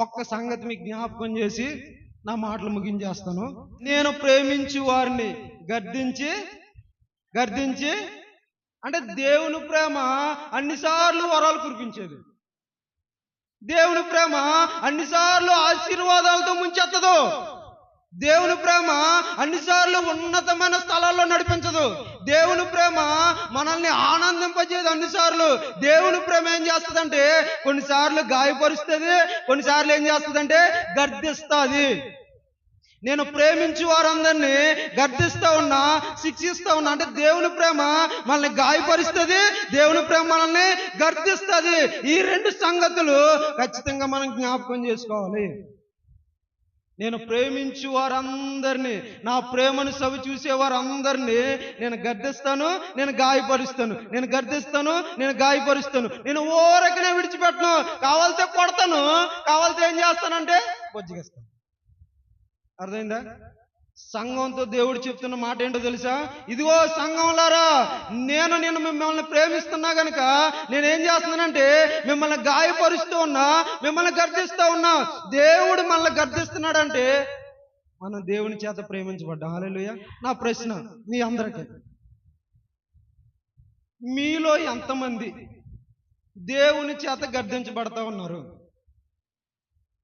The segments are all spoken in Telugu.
ఒక్క సంగతి మీకు జ్ఞాపకం చేసి నా మాటలు ముగించేస్తాను. నేను ప్రేమించి వారిని గర్దించి అంటే దేవుని ప్రేమ అన్నిసార్లు వరాలు కురిపించేది. దేవుని ప్రేమ అన్నిసార్లు ఆశీర్వాదాలతో ముంచెత్తదు. దేవుని ప్రేమ అన్నిసార్లు ఉన్నతమైన స్థలాల్లో నడిపించదు. దేవుని ప్రేమ మనల్ని ఆనందింపజేది అన్నిసార్లు. దేవుని ప్రేమ ఏం చేస్తుందంటే కొన్నిసార్లు గాయపరుస్తుంది, కొన్నిసార్లు ఏం చేస్తుందంటే గర్దిస్తుంది. నేను ప్రేమించి వారందరినీ గర్దిస్తా ఉన్నా, శిక్షిస్తా ఉన్నా అంటే దేవుని ప్రేమ మనల్ని గాయపరుస్తుంది, దేవుని ప్రేమ మనల్ని గర్దిస్తుంది. ఈ రెండు సంగతులు ఖచ్చితంగా మనం జ్ఞాపకం చేసుకోవాలి. నేను ప్రేమించు వారందరినీ, నా ప్రేమను సవి చూసే వారందరినీ నేను గర్దిస్తాను, నేను గాయపరుస్తాను. నేను గర్దిస్తాను, నేను గాయపరుస్తాను. నేను ఊరకనే విడిచిపెట్టను. కావాలితే కొడతాను, కావాలితే ఏం చేస్తానంటే బొజ్జిగేస్తాను. అర్థమైందా? సంఘంతో దేవుడు చెప్తున్న మాట ఏంటో తెలుసా? ఇదిగో సంఘంలారా, నేను మిమ్మల్ని ప్రేమిస్తున్నా గనక నేనేం చేస్తున్నానంటే మిమ్మల్ని గాయపరుస్తూ ఉన్నా, మిమ్మల్ని గర్దిస్తూ ఉన్నా. దేవుడు మనల్ని గర్దిస్తున్నాడంటే మనం దేవుని చేత ప్రేమించబడ్డాం. హల్లెలూయా. నా ప్రశ్న మీ అందరికీ, మీలో ఎంతమంది దేవుని చేత గర్దించబడతా ఉన్నారు?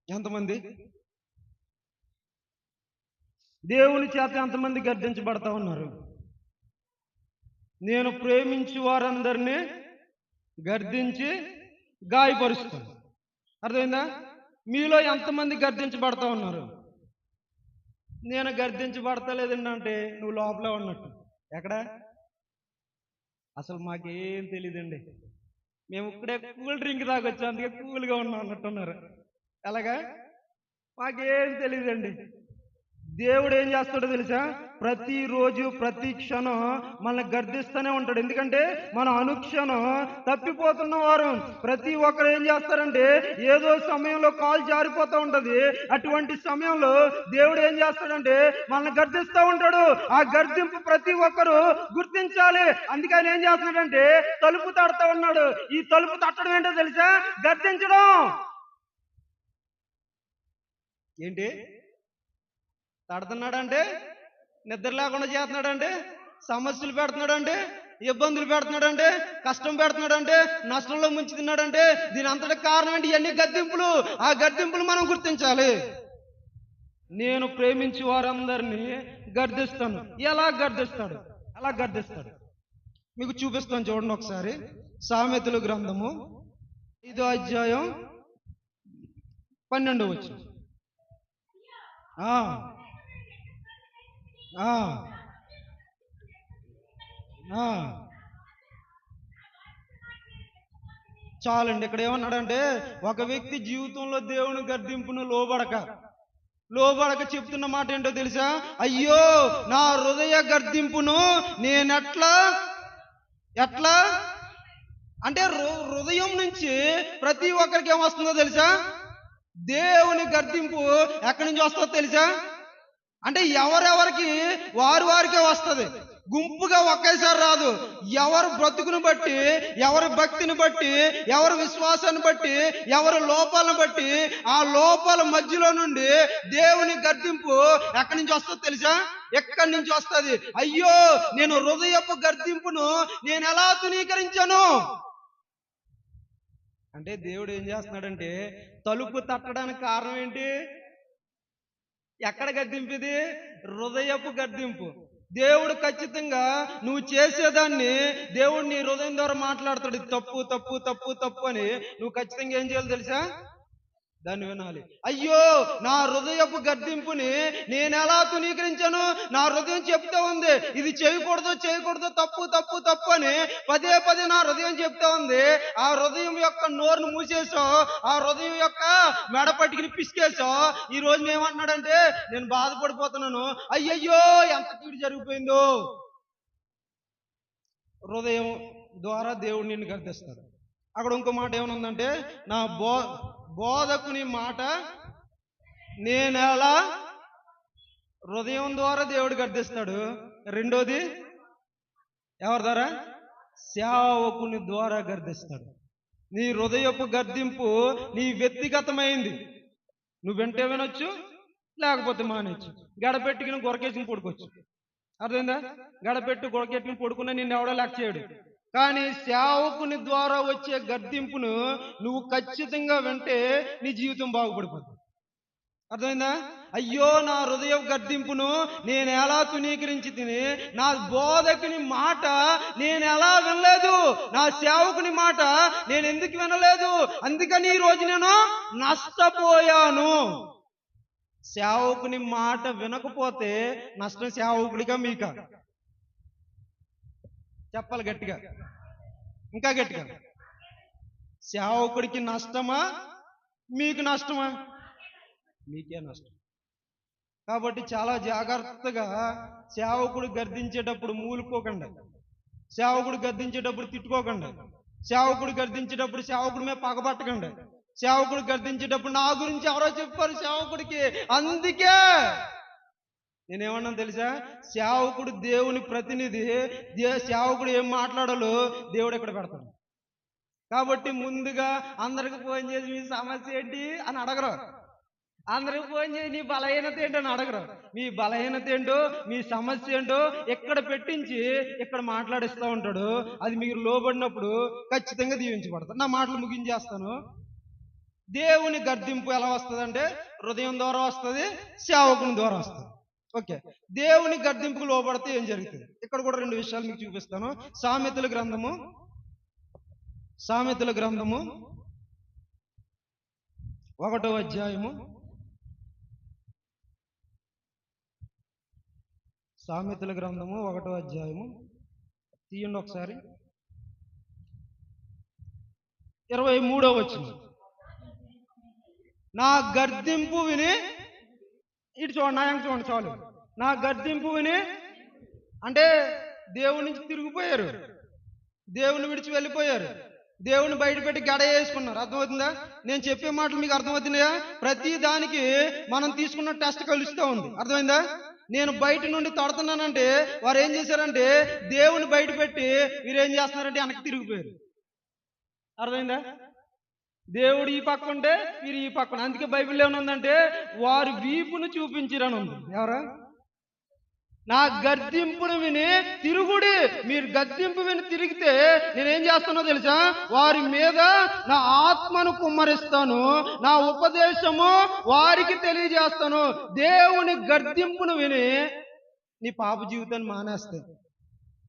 ఎంతమంది దేవుని చేత ఎంతమంది గర్దించబడతా ఉన్నారు? నేను ప్రేమించి వారందరినీ గర్దించి గాయపరుస్తాను. అర్థమైందా? మీలో ఎంతమంది గర్దించబడతా ఉన్నారు? నేను గర్దించబడతలేదండి అంటే నువ్వు లోపలే ఉన్నట్టు. ఎక్కడ? అసలు మాకేం తెలియదండి, మేము ఇక్కడే కూల్ డ్రింక్ తాగొచ్చు, అందుకే కూల్గా ఉన్నాం అన్నట్టున్నారు. అలాగా? మాకేం తెలియదండి. దేవుడు ఏం చేస్తాడో తెలుసా? ప్రతిరోజు ప్రతి క్షణం మనల్ని గర్దిస్తూనే ఉంటాడు. ఎందుకంటే మనం అనుక్షణం తప్పిపోతున్న వారు. ప్రతి ఒక్కరు ఏం చేస్తారంటే ఏదో సమయంలో కాలు జారిపోతూ ఉంటది. అటువంటి సమయంలో దేవుడు ఏం చేస్తాడంటే మనల్ని గర్దిస్తూ ఉంటాడు. ఆ గర్దింపు ప్రతి ఒక్కరు గుర్తించాలి. అందుకే ఆయన ఏం చేస్తున్నాడంటే తలుపు తడుతూ ఉన్నాడు. ఈ తలుపు తట్టడం ఏంటో తెలుసా? గర్దించడం. ఏంటి తడుతున్నాడంటే? నిద్ర లేకుండా చేస్తున్నాడంటే, సమస్యలు పెడుతున్నాడంటే, ఇబ్బందులు పెడుతున్నాడంటే, కష్టం పెడుతున్నాడంటే, నష్టంలో ముంచుతున్నాడంటే దీని అంతటి కారణం ఏంటి? ఇవన్నీ గద్దింపులు. ఆ గద్దింపులు మనం గుర్తించాలి. నేను ప్రేమించి వారందరినీ గర్దిస్తాను. ఎలా గర్దిస్తాడు? అలా గర్దిస్తాడు. మీకు చూపిస్తాను చూడండి ఒకసారి. సామెతల గ్రంథము 5వ అధ్యాయం 12వ వచనం. చాలండి. ఇక్కడ ఏమన్నాడంటే ఒక వ్యక్తి జీవితంలో దేవుని గర్దింపును లోబడక చెప్తున్న మాట ఏంటో తెలుసా? అయ్యో నా హృదయ గర్దింపును నేనెట్లా అంటే హృదయం నుంచి ప్రతి ఒక్కరికి ఏమొస్తుందో తెలుసా? దేవుని గర్దింపు ఎక్కడి నుంచి వస్తుందో తెలుసా? అంటే ఎవరెవరికి వారికే వస్తుంది, గుంపుగా ఒకేసారి రాదు. ఎవరు బ్రతుకును బట్టి, ఎవరి భక్తిని బట్టి, ఎవరి విశ్వాసాన్ని బట్టి, ఎవరి లోపాలను బట్టి ఆ లోపాల మధ్యలో నుండి దేవుని గర్దింపు ఎక్కడి నుంచి వస్తుందో తెలుసా? ఎక్కడి నుంచి వస్తుంది? అయ్యో నేను హృదయపు గర్దింపును నేను ఎలా తునీకరించాను అంటే దేవుడు ఏం చేస్తున్నాడంటే తలుపు తట్టడానికి కారణం ఏంటి? ఎక్కడ గర్దింపు ఇది? హృదయపు గర్దింపు. దేవుడు ఖచ్చితంగా నువ్వు చేసేదాన్ని దేవుడు నీ హృదయం ద్వారా మాట్లాడతాడు. తప్పు తప్పు తప్పు తప్పు అని నువ్వు ఖచ్చితంగా ఏం చేయాలి తెలుసా? దాన్ని వినాలి. అయ్యో నా హృదయపు గర్దింపుని నేను ఎలా తునీకరించాను? నా హృదయం చెప్తా ఉంది ఇది చేయకూడదు, తప్పు తప్పు తప్పు అని పదే పదే నా హృదయం చెప్తా ఉంది. ఆ హృదయం యొక్క నోరును మూసేసావు, ఆ హృదయం యొక్క మెడపట్టికి పిసికేసావు. ఈ రోజు ఏమంటున్నాడంటే నేను బాధపడిపోతున్నాను. అయ్యయ్యో ఎంత కీడు జరిగిపోయిందో. హృదయం ద్వారా దేవుడు నిన్ను గర్దిస్తాడు. అక్కడ ఇంకో మాట ఏమనుందంటే బోధకుని మాట నేనెలా హృదయం ద్వారా దేవుడు గద్దిస్తాడు. రెండోది ఎవరి ద్వారా? సేవకుని ద్వారా గద్దిస్తాడు. నీ హృదయపు గద్దింపు నీ వ్యక్తిగతమైంది. నువ్వు వెంటే వినొచ్చు, లేకపోతే మానేచ్చు. గడపెట్టుకుని గొరకేసుకుని పడుకోవచ్చు. అర్థమైందా? గడపెట్టు గొరకెట్టుకుని పడుకున్నా నిన్ను ఎవడో లెక్క చేయడు. కానీ సేవకుని ద్వారా వచ్చే గద్దింపును నువ్వు ఖచ్చితంగా వింటే నీ జీవితం బాగుపడిపోతుంది. అర్థమైందా? అయ్యో నా హృదయ గద్దింపును నేను ఎలా తునీకరించి తిని, నా బోధకుని మాట నేను ఎలా వినలేదు, నా సేవకుని మాట నేను ఎందుకు వినలేదు, అందుకని ఈ రోజు నేను నష్టపోయాను. సేవకుని మాట వినకపోతే నష్టం సేవకుడిగా మీక? చెప్పాలి గట్టిగా, ఇంకా గట్టిగా. సేవకుడికి నష్టమా, మీకు నష్టమా? మీకే నష్టం. కాబట్టి చాలా జాగ్రత్తగా సేవకుడు గర్దించేటప్పుడు మూలుకోకండి, సేవకుడు గర్దించేటప్పుడు తిట్టుకోకండి, సేవకుడు గర్దించేటప్పుడు సేవకుడి మీద పగబట్టకండి, సేవకుడు గర్దించేటప్పుడు నా గురించి ఎవరో చెప్పారు సేవకుడికి అందుకే నేనేమన్నాను తెలుసా? సేవకుడు దేవుని ప్రతినిధి. సేవకుడు ఏం మాట్లాడాలో దేవుడు ఎక్కడ పెడతాడు. కాబట్టి ముందుగా అందరికి ఫోన్ చేసి మీ సమస్య ఏంటి అని అడగరు. అందరికి ఫోన్ చేసి నీ బలహీనత ఏంటో అని అడగరు. మీ బలహీనత ఏంటో, మీ సమస్య ఏంటో ఎక్కడ పెట్టించి ఇక్కడ మాట్లాడిస్తూ ఉంటాడు. అది మీరు లోబడినప్పుడు ఖచ్చితంగా దీవించబడతారు. నా మాటలు ముగించేస్తాను. దేవుని గర్దింపు ఎలా వస్తుందంటే హృదయం ద్వారా వస్తుంది, సేవకుని ద్వారా వస్తుంది. ఓకే, దేవుని గర్దింపుకు లోబడితే ఏం జరుగుతుంది? ఇక్కడ కూడా రెండు విషయాలు మీకు చూపిస్తాను. సామెతల గ్రంథము 1వ అధ్యాయము, సామెతల గ్రంథము 1వ అధ్యాయము తీయండి ఒకసారి, 23వ వచనం. నా గర్దింపు విని, ఇటు చూడండి, నా యంగ్ చూడండి చాలు. నా గర్దింపు విని అంటే దేవుని నుంచి తిరిగిపోయారు, దేవుని విడిచి వెళ్ళిపోయారు, దేవుని బయటపెట్టి గడ వేసుకున్నారు. అర్థమవుతుందా? నేను చెప్పే మాటలు మీకు అర్థమవుతున్నాయా? ప్రతి దానికి మనం తీసుకున్న టెస్ట్ కలుస్తూ ఉంది. అర్థమైందా? నేను బయట నుండి తడుతున్నానంటే వారు ఏం చేశారంటే దేవుని బయట పెట్టి వీరేం చేస్తున్నారంటే వెనక్కి తిరిగిపోయారు. అర్థమైందా? దేవుడు ఈ పక్క ఉంటే వీరు ఈ పక్కన. అందుకే బైబిల్లో ఏమనుందంటే వారు వీపును చూపించిరని ఉంది. ఎవరా? నా గద్దింపును విని తిరుగుడి. మీరు గద్దింపు విని తిరిగితే నేనేం చేస్తానో తెలుసా? వారి మీద నా ఆత్మను కుమ్మరిస్తాను, నా ఉపదేశము వారికి తెలియజేస్తాను. దేవుని గద్దింపును విని నీ పాప జీవితాన్ని మానేస్తే,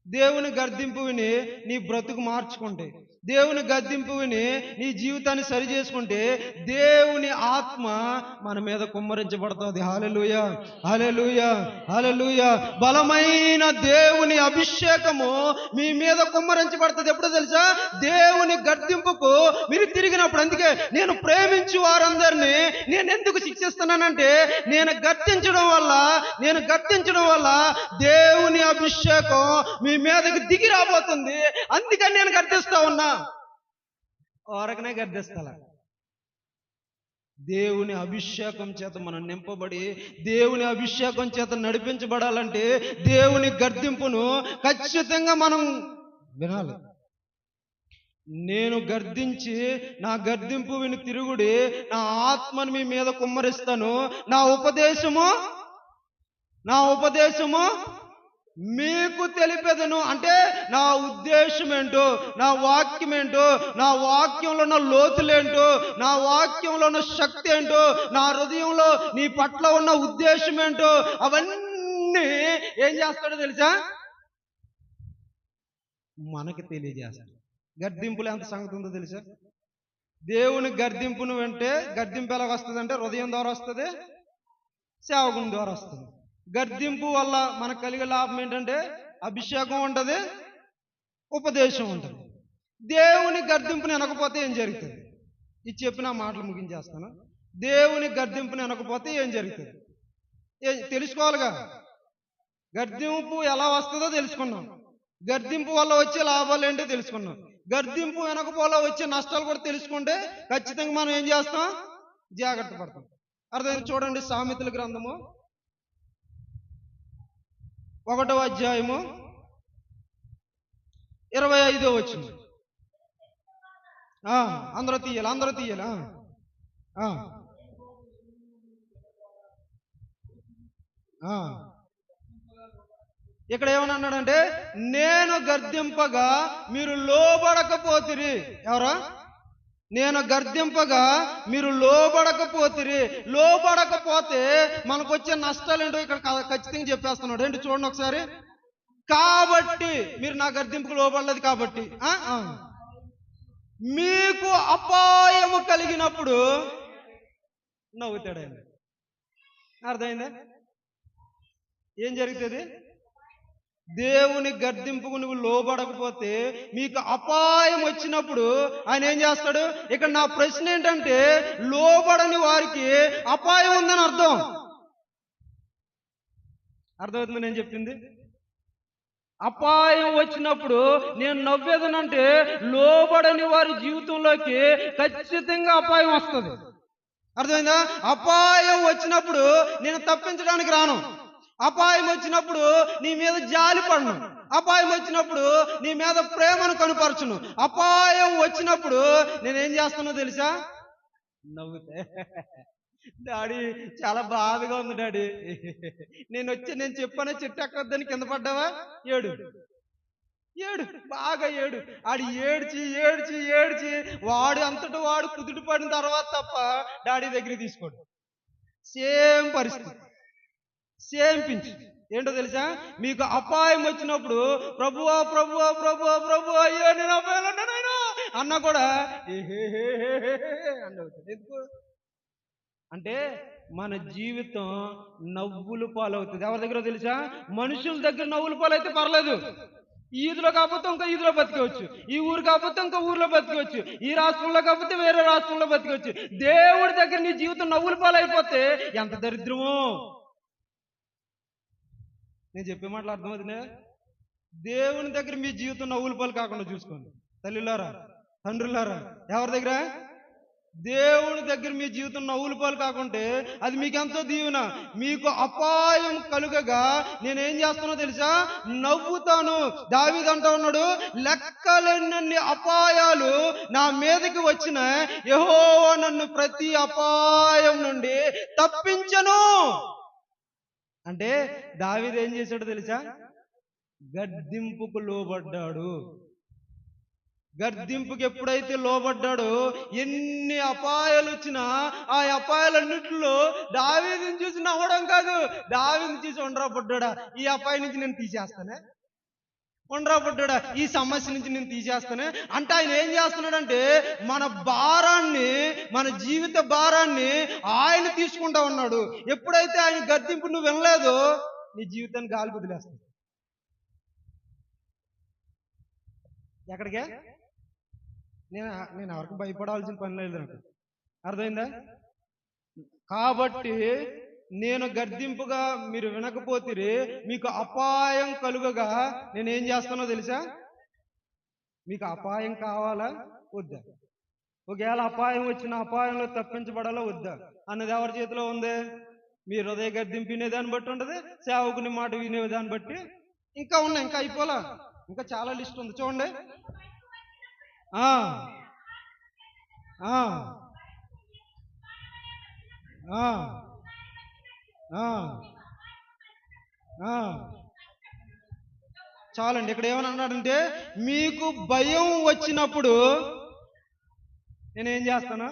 దేవుని గద్దింపు విని నీ బ్రతుకు మార్చుకుంటే, దేవుని గద్దింపు విని నీ జీవితాన్ని సరి చేసుకుంటే దేవుని ఆత్మ మన మీద కుమ్మరించబడుతుంది. హల్లెలూయా, హల్లెలూయా, హల్లెలూయా. బలమైన దేవుని అభిషేకము మీ మీద కుమ్మరించబడుతుంది. ఎప్పుడో తెలుసా? దేవుని గద్దింపుకు మీరు తిరిగినప్పుడు. అందుకే నేను ప్రేమించి వారందరినీ నేను ఎందుకు శిక్షిస్తున్నానంటే నేను గద్దించడం వల్ల దేవుని అభిషేకం మీ మీదకి దిగి రాబోతుంది. అందుకని నేను గద్దిస్తా ఉన్నా. ఓరకనే గద్దిస్తా. దేవుని అభిషేకం చేత మనం నింపబడి దేవుని అభిషేకం చేత నడిపించబడాలంటే దేవుని గద్దింపును ఖచ్చితంగా మనం వినాలి. నేను గర్దించి నా గర్దింపు విని తిరుగుడి, నా ఆత్మను మీ మీద కుమ్మరిస్తాను, నా ఉపదేశము మీకు తెలిపేదను. అంటే నా ఉద్దేశం ఏంటో, నా వాక్యం ఏంటో, నా వాక్యంలో ఉన్న లోతులేంటో, నా వాక్యంలో ఉన్న శక్తి ఏంటో, నా హృదయంలో నీ పట్ల ఉన్న ఉద్దేశం ఏంటో అవన్నీ ఏం చేస్తాడో తెలుసా? మనకి తెలియజేస్తాడు. గర్దింపులు ఎంత సంగతి ఉందో తెలుసా? దేవుని గర్దింపును వింటే గర్దింపు ఎలాగ వస్తుంది అంటే హృదయం ద్వారా వస్తుంది, సేవకుని ద్వారా వస్తుంది. గర్దింపు వల్ల మనకు కలిగే లాభం ఏంటంటే అభిషేకం ఉంటుంది, ఉపదేశం ఉంటుంది. దేవుని గర్దింపుని వినకపోతే ఏం జరుగుతుంది? ఇది చెప్పిన మాటలు ముగించేస్తాను. దేవుని గర్దింపుని వినకపోతే ఏం జరుగుతుంది తెలుసుకోవాలిగా. గర్దింపు ఎలా వస్తుందో తెలుసుకున్నాం, గర్దింపు వల్ల వచ్చే లాభాలు ఏంటో తెలుసుకున్నాం. గర్దింపు వెనకపోలా వచ్చే నష్టాలు కూడా తెలుసుకుంటే ఖచ్చితంగా మనం ఏం చేస్తాం? జాగ్రత్త పడతాం. అర్థమైంది? చూడండి, సామెతల గ్రంథము 1వ అధ్యాయము 25వ వచనం. అందరూ తీయాలి. ఇక్కడ ఏమని అన్నాడంటే, నేను గర్దింపగా మీరు లోబడకపోతిరి. ఎవరా? నేను గర్దింపగా మీరు లోబడకపోతిరి. లోబడకపోతే మనకు వచ్చే నష్టాలు ఏంటో ఇక్కడ ఖచ్చితంగా చెప్పేస్తున్నాడు. ఏంటి చూడండి ఒకసారి. కాబట్టి మీరు నా గర్దింపుకు లోబడలేదు కాబట్టి మీకు అపాయము కలిగినప్పుడు నవ్వుతాడు ఆయన. అర్థమైందా? ఏం జరుగుతుంది? దేవుని గర్దింపుకు నువ్వు లోబడకపోతే మీకు అపాయం వచ్చినప్పుడు ఆయన ఏం చేస్తాడు? ఇక్కడ నా ప్రశ్న ఏంటంటే, లోబడని వారికి అపాయం ఉందని అర్థం. అర్థమవుతుంది నేను చెప్పింది? అపాయం వచ్చినప్పుడు నేను నవ్వేదనంటే, లోబడని వారి జీవితంలోకి ఖచ్చితంగా అపాయం వస్తుంది. అర్థమైందా? అపాయం వచ్చినప్పుడు నేను తప్పించడానికి రాను. అపాయం వచ్చినప్పుడు నీ మీద జాలి పడను. అపాయం వచ్చినప్పుడు నీ మీద ప్రేమను కనుపరచును. అపాయం వచ్చినప్పుడు నేనేం చేస్తానో తెలుసా? నవ్వుతే. డాడీ చాలా బాధగా ఉంది డాడీ. నేను చెప్పానే చెట్టు ఎక్కద్దని కింద పడ్డావా? ఏడు బాగా ఏడు. ఆడు ఏడ్చి వాడు అంతటా వాడు కుదుట పడిన తర్వాత తప్ప డాడీ దగ్గరికి తీసుకోడు. సేమ్ పరిస్థితి, సేమ్ పించ్. ఏంటో తెలుసా? మీకు అపాయం వచ్చినప్పుడు ప్రభువా ప్రభువా ప్రభువా ప్రభు అయ్యో నేను అపాయాలు ఉన్నానైనా అన్నా కూడా అన్నవుతుంది. ఎందుకు అంటే మన జీవితం నవ్వులు పాలవుతుంది. ఎవరి దగ్గర తెలుసా? మనుషుల దగ్గర నవ్వులు పాలైతే పర్లేదు. ఈ ఈదులో కాకపోతే ఇంకో ఈదులో బతికవచ్చు, ఈ ఊరు కాకపోతే ఇంకో ఊర్లో బతికవచ్చు, ఈ రాష్ట్రంలో కాకపోతే వేరే రాష్ట్రంలో బతికవచ్చు. దేవుడి దగ్గర నీ జీవితం నవ్వులు పాలైపోతే ఎంత దరిద్రమో. నేను చెప్పే మాటలు అర్థమవుతుందా? దేవుని దగ్గర మీ జీవితం నవ్వుల పాలు కాకుండా చూసుకోండి. తల్లిలారా, తండ్రులారా, ఎవరి దగ్గర? దేవుని దగ్గర మీ జీవితం నవ్వుల పాలు కాకుంటే అది మీకెంతో దీవెన. మీకు అపాయం కలుగగా నేనేం చేస్తానో తెలుసా? నవ్వుతాను. దావీదు అంటూ ఉన్నాడు, లెక్కలేనన్ని అపాయాలు నా మీదకి వచ్చిన యెహోవా నన్ను ప్రతి అపాయం నుండి తప్పించను. అంటే దావీదు ఏం చేశాడో తెలుసా? గద్దింపుకు లోబడ్డాడు. గద్దింపుకి ఎప్పుడైతే లోబడ్డాడో ఎన్ని అపాయాలు వచ్చినా ఆ అపాయాలన్నింటిలో దావీదుని చూసి నవ్వడం కాదు, దావీదుని చూసి ఉండరాపడ్డా, ఈ అపాయం నుంచి నేను తీసేస్తానే, ఉండరాపడ్డా, ఈ సమస్య నుంచి నేను తీసేస్తానే. అంటే ఆయన ఏం చేస్తున్నాడంటే మన భారాన్ని, మన జీవిత భారాన్ని ఆయన తీసుకుంటా ఉన్నాడు. ఎప్పుడైతే ఆయన గద్దింపు నువ్వు వినలేదో నీ జీవితాన్ని గాలి వదిలేస్తాడు. ఎక్కడికే? నేను ఎవరికి భయపడాల్సిన పని లేదు నాకు. అర్థమైందా? కాబట్టి నేను గద్దింపుగా మీరు వినకపోతే మీకు అపాయం కలుగగా నేనేం చేస్తానో తెలుసా? మీకు అపాయం కావాలా వద్దా? ఒకవేళ అపాయం వచ్చిన అపాయంలో తప్పించబడాలా వద్దా అన్నది ఎవరి చేతిలో ఉంది? మీ హృదయ గద్దింపు వినేదాన్ని బట్టి ఉంటుంది, సేవకుని మాట వినేదాన్ని బట్టి. ఇంకా ఉన్నాయి, ఇంకా అయిపోలా, ఇంకా చాలా లిస్ట్ ఉంది. చూడండి. చాలండి. ఇక్కడ ఏమని అన్నాడంటే, మీకు భయం వచ్చినప్పుడు నేనేం చేస్తాను?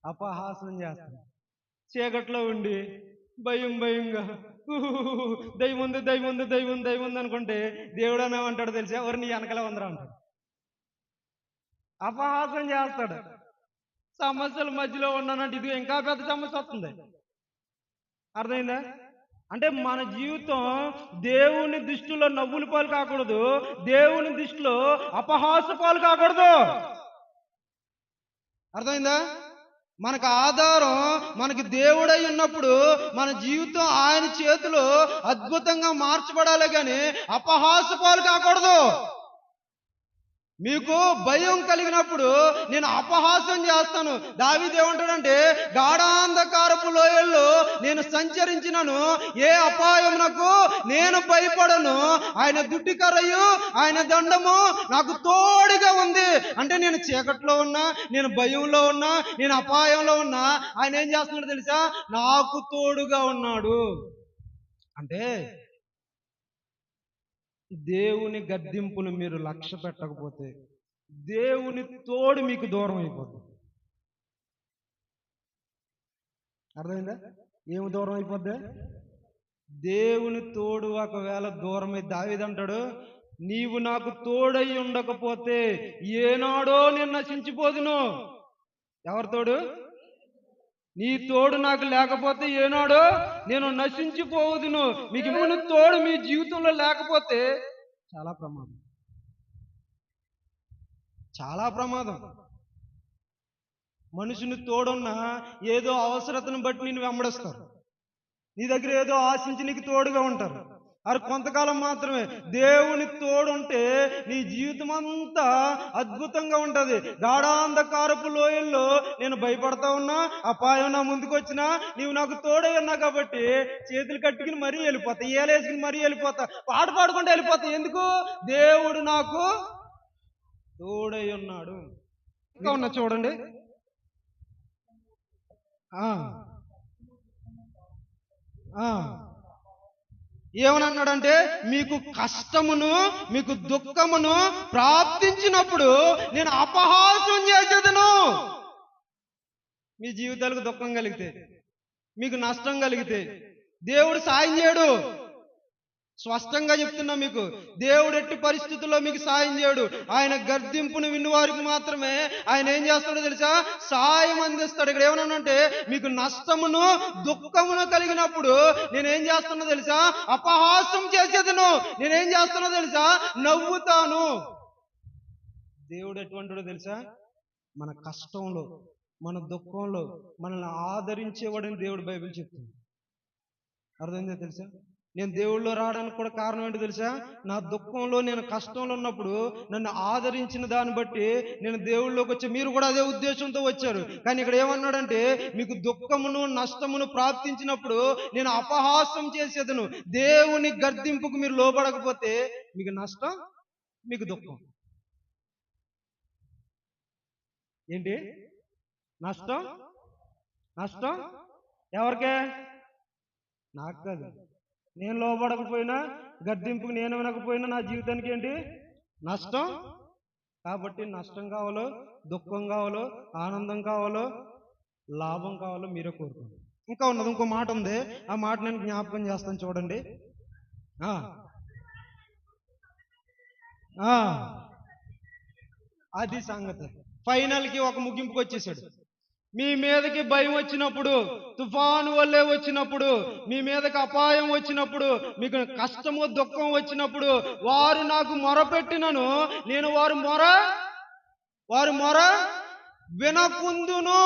అపహాసం చేస్తాను. చీకట్లో ఉండి భయంగా దైవం అనుకుంటే దేవుడు అనేమంటాడు తెలుసా? ఎవరు నీ వెనకలే ఉందరా అంటాడు. అపహాసం చేస్తాడు. సమస్యల మధ్యలో ఉన్నానంటే ఇది ఇంకా పెద్ద సమస్య వస్తుంది. అర్థమైందా? అంటే మన జీవితం దేవుని దృష్టిలో నవ్వుల పాలు కాకూడదు, దేవుని దృష్టిలో అపహాస పాలు కాకూడదు. అర్థమైందా? మనకు ఆధారం మనకి దేవుడై ఉన్నప్పుడు మన జీవితం ఆయన చేతిలో అద్భుతంగా మార్చబడాలి, కానీ అపహాస పాలు కాకూడదు. మీకు భయం కలిగినప్పుడు నేను అపహాస్యం చేస్తాను. దావీదు ఏమంటాడంటే, గాఢాంధకారపు లోయల్లో నేను సంచరించినను ఏ అపాయమునకు నేను భయపడను. ఆయన దుడ్డికరయు ఆయన దండము నాకు తోడుగా ఉంది. అంటే నేను చీకట్లో ఉన్నా, నేను భయంలో ఉన్నా, నేను అపాయంలో ఉన్నా, ఆయన ఏం చేస్తున్నాడు తెలుసా? నాకు తోడుగా ఉన్నాడు. అంటే దేవుని గద్దింపును మీరు లక్ష్య పెట్టకపోతే దేవుని తోడు మీకు దూరం అయిపోద్ది. అర్థమైందా? ఏమి దూరం అయిపోద్ది? దేవుని తోడు ఒకవేళ దూరమై దావీదు అంటాడు, నీవు నాకు తోడై ఉండకపోతే ఏనాడో నేను నశించిపోదును. ఎవరి తోడు? నీ తోడు నాకు లేకపోతే ఏనాడో నేను నశించిపోదును. మీకు ఇమ్మని తోడు మీ జీవితంలో లేకపోతే చాలా ప్రమాదం, చాలా ప్రమాదం. మనుషుని తోడున్నా ఏదో అవసరతను బట్టి నేను వెంబడిస్తారు. నీ దగ్గర ఏదో ఆశించి నీకు తోడుగా ఉంటారు. అది కొంతకాలం మాత్రమే. దేవుని తోడుంటే నీ జీవితం అంతా అద్భుతంగా ఉంటది. గాఢాంధకారపు లోయల్లో నేను భయపడతా ఉన్నా, అపాయం నా ముందుకు వచ్చినా నీవు నాకు తోడై ఉన్నా కాబట్టి చేతులు కట్టుకుని మరీ వెళ్ళిపోతా, ఏలేసుకుని మరీ వెళ్ళిపోతా, పాట పాడుకుంటూ వెళ్ళిపోతా. ఎందుకు? దేవుడు నాకు తోడై ఉన్నాడు. ఇంకా ఉన్నా చూడండి. ఏమన్నాడంటే, మీకు కష్టమును మీకు దుఃఖమును ప్రాప్తించినప్పుడు నేను అపహాస్యం చేసేదను. మీ జీవితాలకు దుఃఖం కలిగితే, మీకు నష్టం కలిగితే దేవుడు సాయం చేయడు. స్పష్టంగా చెప్తున్నా మీకు, దేవుడు ఎట్టి పరిస్థితుల్లో మీకు సాయం చేయడు. ఆయన గర్దింపును విన్న వారికి మాత్రమే ఆయన ఏం చేస్తాడో తెలుసా? సాయం అందిస్తాడు. ఇక్కడ ఏమన్నానంటే, మీకు నష్టమును దుఃఖమును కలిగినప్పుడు నేనేం చేస్తున్నా తెలుసా? అపహాస్యం చేసేదను. నేనేం చేస్తున్నా తెలుసా? నవ్వుతాను. దేవుడు ఎటువంటిడో తెలుసా? మన కష్టంలో, మన దుఃఖంలో మనల్ని ఆదరించేవాడని దేవుడు బైబిల్ చెప్తుంది. అర్థమైందో తెలుసా? నేను దేవుళ్ళో రావడానికి కూడా కారణం ఏంటో తెలుసా? నా దుఃఖంలో, నేను కష్టంలో ఉన్నప్పుడు నన్ను ఆదరించిన దాన్ని బట్టి నేను దేవుళ్ళలోకి వచ్చి, మీరు కూడా అదే ఉద్దేశంతో వచ్చారు. కానీ ఇక్కడ ఏమన్నాడంటే, మీకు దుఃఖమును నష్టమును ప్రాప్తించినప్పుడు నేను అపహాస్యం చేసేదను. దేవుని గర్దింపుకు మీరు లోబడకపోతే మీకు నష్టం, మీకు దుఃఖం. ఏంటి నష్టం? నష్టం ఎవరికే? నాకు కాదు. నేను లోబడకపోయినా, గద్దింపుకు నేను వినకపోయినా నా జీవితానికి ఏంటి నష్టం? కాబట్టి నష్టం కావాలో, దుఃఖం కావాలో, ఆనందం కావాలో, లాభం కావాలో మీరే కోరుకోండి. ఇంకా ఉన్నది, ఇంకో మాట ఉంది. ఆ మాట నేను జ్ఞాపకం చేస్తాను చూడండి. అది సంగతి. ఫైనల్కి ఒక ముగింపుకి వచ్చేసాడు. మీ మీదకి భయం వచ్చినప్పుడు, తుఫాను వల్లే వచ్చినప్పుడు, మీ మీదకి అపాయం వచ్చినప్పుడు, మీకు కష్టము దుఃఖం వచ్చినప్పుడు, వారు నాకు మొరపెట్టినను నేను వారు మొర వినకుందును.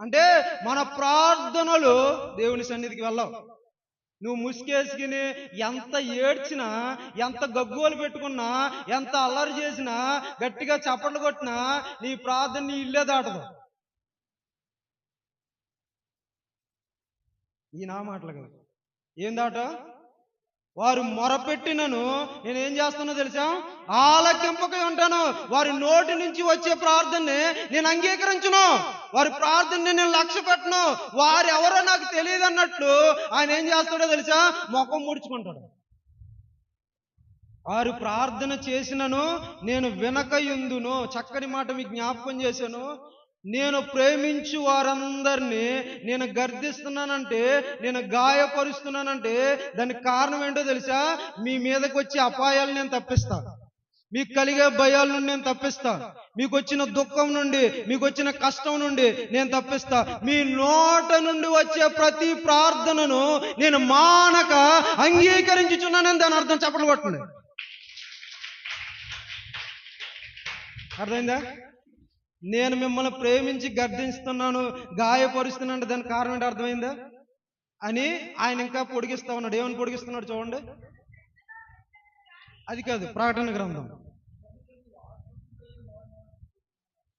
అంటే మన ప్రార్థనలు దేవుని సన్నిధికి వెళ్ళవు. నువ్వు ముసుకేసుకుని ఎంత ఏడ్చినా, ఎంత గగ్గోలు పెట్టుకున్నా, ఎంత అల్లరి చేసినా, గట్టిగా చప్పట్లు కొట్టినా నీ ప్రార్థన నీ ఇల్లే దాటదు. ఈ నా మాటలు కదా. ఏం దాట? వారు మొరపెట్టినను నేనేం చేస్తానో తెలుసా? ఆలకింపకై ఉంటాను. వారి నోటి నుంచి వచ్చే ప్రార్థనని నేను అంగీకరించును. వారి ప్రార్థనని నేను లక్ష్య పెట్టను. వారు ఎవరో నాకు తెలియదు అన్నట్లు ఆయన ఏం చేస్తాడో తెలుసా? ముఖం ముడుచుకుంటాడు. వారు ప్రార్థన చేసినను నేను వినకయుందును. చక్కని మాట మీకు జ్ఞాపకం చేశాను. నేను ప్రేమించు వారందరినీ నేను గర్దిస్తున్నానంటే, నేను గాయపరుస్తున్నానంటే దానికి కారణం ఏంటో తెలుసా? మీ మీదకి వచ్చే అపాయాలు నేను తప్పిస్తా, మీకు కలిగే భయాల నుండి నేను తప్పిస్తా, మీకు వచ్చిన దుఃఖం నుండి, మీకు వచ్చిన కష్టం నుండి నేను తప్పిస్తా. మీ నోట నుండి వచ్చే ప్రతి ప్రార్థనను నేను మానక అంగీకరించుచున్నానని దాని అర్థం. చప్పట్లు కొట్టండి. అర్థమైందా? నేను మిమ్మల్ని ప్రేమించి గర్దిస్తున్నాను, గాయపరుస్తున్నాను, దానికి కారణం ఏంటి అర్థమైందా అని ఆయన ఇంకా పొడిగిస్తా ఉన్నాడు. ఏమని పొడిగిస్తున్నాడు చూడండి. అది కాదు, ప్రకటన గ్రంథం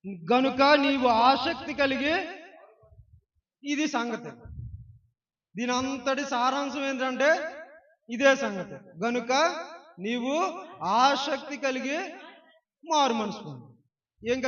గనుక నీవు ఆసక్తి కలిగి, ఇది సంగతి. దీని అంతటి సారాంశం ఏంటంటే ఇదే సంగతి. గనుక నీవు ఆసక్తి కలిగి మారు మనసు పొందు. ఏం